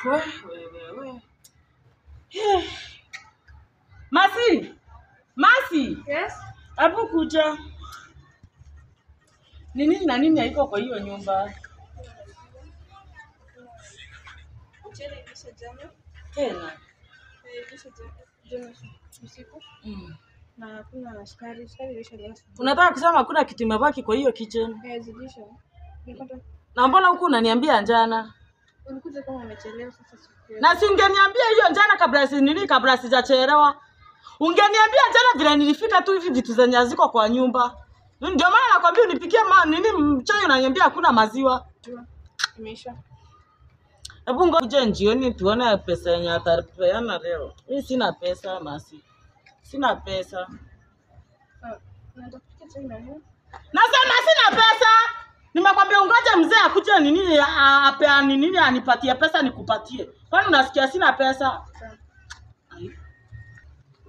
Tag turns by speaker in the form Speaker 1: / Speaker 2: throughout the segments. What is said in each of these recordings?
Speaker 1: Wewe. Masi.
Speaker 2: Yes.
Speaker 1: Hapo kuja. Nini na nini haiko kwa hiyo nyumba?
Speaker 2: Mchele kisha jana.
Speaker 1: Tena.
Speaker 2: Kisha jana usiku. Na kuna sukari ilisha leo.
Speaker 1: Unataka kusema hakuna kitu imebaki kwa hiyo kitchen?
Speaker 2: Zidisha. Nipata.
Speaker 1: Na mbona huku unaniambia njana?
Speaker 2: Ulikuja kama umechelewa sasa siku.
Speaker 1: Na si ungeniambia hiyo njana kabla sijachelewa. Ungeniambia njana vile nilifika tu hivi vitu zenye ziko kwa nyumba. Ndio maana nakwambia unipikie mchai unaniambia hakuna maziwa.
Speaker 2: Imeisha.
Speaker 1: Hebu ngoja jioni tuone pesa yenye atapeana leo. Mimi sina pesa Masi. Sina pesa.
Speaker 2: Natafuta tena hiyo.
Speaker 1: Nasema sina pesa. Nimekwambia ungoje mzee akuje nini anipatie pesa nikupatie. Kwani unasikia sina pesa?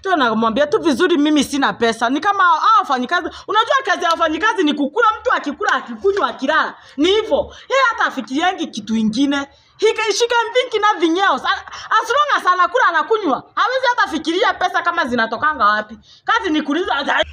Speaker 1: Tu namwambia tu vizuri mimi sina pesa. Ni kama wafanyikazi. Unajua kazi ya wafanyikazi ni kukula, mtu akikula akikunywa akilala. Ni hivyo. Hata afikiriangi kitu kingine. Shika thinking nothing else. As long as anakula anakunywa, hawezi hata fikiria pesa kama zinatokanga wapi. Kazi ni kuuliza.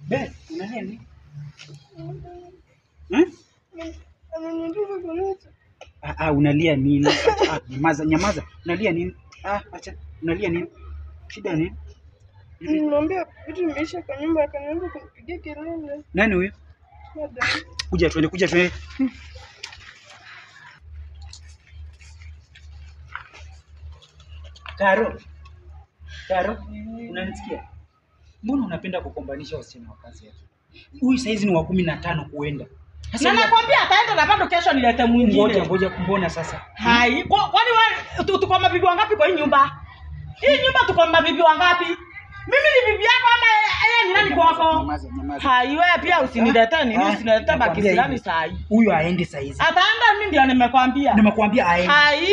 Speaker 3: Be, unalia nini? Unalia nini? Nyamaza. Unalia nini? Acha. Unalia nini? Shida nini?
Speaker 2: Nimwambia vitu vimeisha kwa nyumba akanianza kunipigia kelele.
Speaker 3: Nani huyo? Kuja twende. Karo, unanisikia? Mbona unapenda kukombanisha wasichana wa kazi yake? Huyu saizi ni wa 15 kuenda.
Speaker 1: Na nakwambia ataenda na bado kesho nilete mwingine.
Speaker 3: Ngoja kumbona sasa.
Speaker 1: Hai, kwani wewe tuko mabibi wangapi kwa hii nyumba? Hii nyumba tuko mabibi wangapi? Mimi ni bibi yako ama yeye ni nani kwako?
Speaker 3: Nyamaza.
Speaker 1: Hai, wewe pia usiniletee nini, usiniletee bakisirani saa hii.
Speaker 3: Huyu aende saizi.
Speaker 1: Ataenda mimi ndio nimekwambia.
Speaker 3: Nimekwambia aende.
Speaker 1: Hai,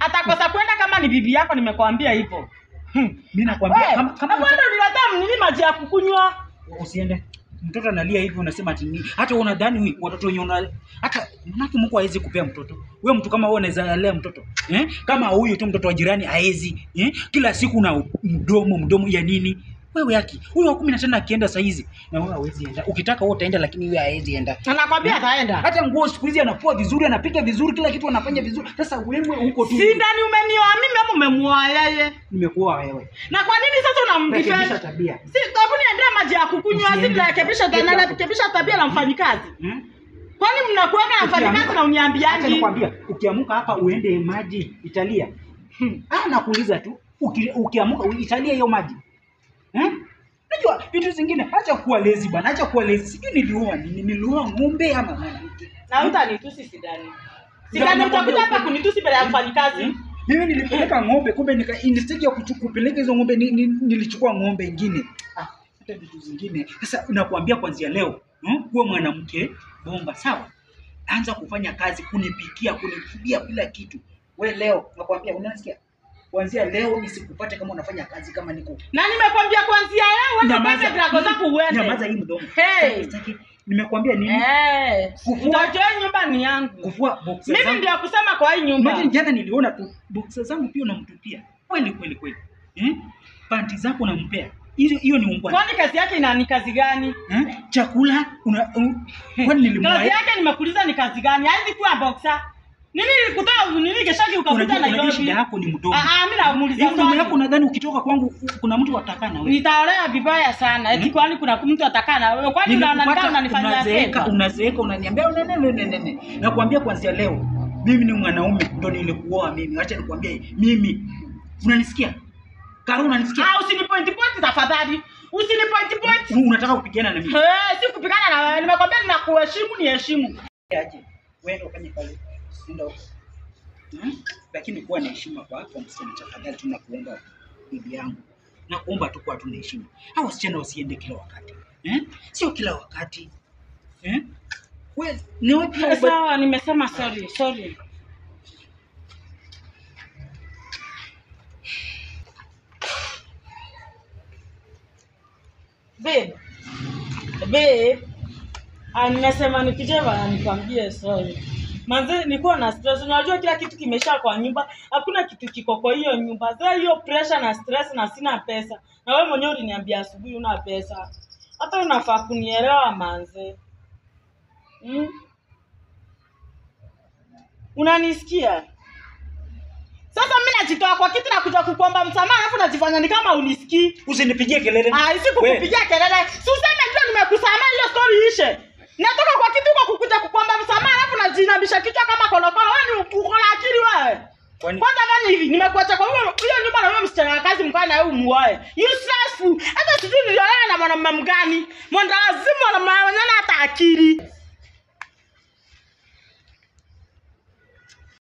Speaker 1: atakosa kwenda kama ni bibi yako nimekwambia hivyo.
Speaker 3: Mimi nakwambia
Speaker 1: kama wewe ndio niletea nini maji ya kukunywa.
Speaker 3: Usiende. Mtoto analia hivi unasema ati nini? Hata unadhani watoto wenye hata mwanamke Mungu hawezi kupea mtoto. Wewe mtu kama wewe unaweza lea mtoto. Kama huyu tu mtoto wa jirani haezi. Kila siku na mdomo ya nini? Wewe yaki. Huyu wa 15 akienda saa hizi na wewe hawezi enda. Ukitaka wewe utaenda lakini wewe haezi enda.
Speaker 1: Anakwambia ataenda.
Speaker 3: Hata nguo siku hizi anafua vizuri, anapika vizuri, kila kitu anafanya vizuri. Sasa wewe huko tu.
Speaker 1: Si ndani umenioa mimi ama umemuoa yeye?
Speaker 3: Nimekuoa wewe.
Speaker 1: Na kwa nini sasa unamrekebisha
Speaker 3: tabia?
Speaker 1: Si tabu niendea maji ya kukunywa, si rekebisha tabia la mfanyikazi. Kwani mnakuanga na mfanyikazi na uniambiaje?
Speaker 3: Acha nikwambia, ukiamuka hapa uende maji Italia. Nakuuliza tu, ukiamuka Italia hiyo maji. Unajua vitu zingine acha kuwa lazy bana, acha kuwa lazy. Sijui niliua ng'ombe ama mwanamke.
Speaker 1: Na utanitusi sidani. Sidani utakuja hapa kunitusi mbele ya mfanyikazi.
Speaker 3: Mimi nilipeleka ng'ombe kumbe instead ya kupeleka hizo ng'ombe nilichukua ng'ombe nyingine. Hata vitu zingine. Sasa nakwambia kuanzia leo, kuwa mwanamke bomba sawa? Anza kufanya kazi, kunipikia, kunifulia kila kitu. Wewe leo nakwambia unasikia? Kuanzia leo nisikupate kama unafanya kazi kama niko.
Speaker 1: Na nimekwambia kuanzia leo wewe unapata drago zako uende.
Speaker 3: Nyamaza hii mdomo.
Speaker 1: Hey.
Speaker 3: Nimekwambia nini?
Speaker 1: Kufua nyumba ni yangu.
Speaker 3: Kufua boxer zangu.
Speaker 1: Mimi ndio kusema kwa hii nyumba.
Speaker 3: Mimi jana niliona tu boxer zangu pia unamtupia. Kweli. Panti zako unampea. Hiyo ni ungwana.
Speaker 1: Kwani kazi yake ni kazi gani?
Speaker 3: Chakula kwani nilimwaya.
Speaker 1: Kazi yake nimekuuliza ni kazi gani? Haizi kuwa boxer. Nini keshaki ukakuta na
Speaker 3: hiyo shida yako ni mdomo.
Speaker 1: Mimi namuuliza
Speaker 3: swali. Mdomo yako nadhani ukitoka kwangu kuna mtu atakana wewe.
Speaker 1: Nitaolea vibaya sana. Eti kwani kuna mtu atakana wewe? Kwani unaonekana unanifanyia feva?
Speaker 3: Unazeeka unaniambia nene. Nakwambia kuanzia leo mimi ni mwanaume ndio nilikuoa mimi. Acha nikwambie mimi. Unanisikia? Karo unanisikia?
Speaker 1: Usinipoint tafadhali. Usinipoint.
Speaker 3: Unataka kupigana na mimi?
Speaker 1: Si kupigana na wewe. Nimekwambia ninakuheshimu ni heshimu.
Speaker 3: Aje. Wewe ufanye pale. Nenda huko. Lakini kuwa na heshima kwa msichana tafadhali tunakuomba bibi yangu. Nakuomba tu kwa tuna heshima. Hao wasichana wasiende kila wakati. Sio kila wakati. Wewe ni wapi?
Speaker 1: Sawa, nimesema sorry. Babe. Nimesema nikije bana nikwambie sorry. Manze nilikuwa na stress. Unajua kila kitu kimesha kwa nyumba. Hakuna kitu kiko kwa hiyo nyumba. Sasa hiyo pressure na stress na sina pesa. Na wewe mwenyewe uliniambia asubuhi una pesa. Hata unafaa kunielewa manze. Unanisikia? Sasa mimi najitoa kwa kitu na kuja kukuomba msamaha alafu najifanya ni kama unisikii.
Speaker 3: Usinipigie kelele.
Speaker 1: Sikukupigia kelele. Si useme ndio nimekusamea hiyo story ishe. Natoka kwa kitu kwa kukuja kukuomba msamaha alafu najinamisha kichwa kama kolokolo. Wewe ni uko na akili wewe. Kwanza fanya hivi, nimekuacha kwa hiyo nyumba na wewe msichana wa kazi mkae na wewe umuoe. You stressful. Hata sijui niliolewa na mwanamume mgani. Mwenda wazimu na mwana hata akili.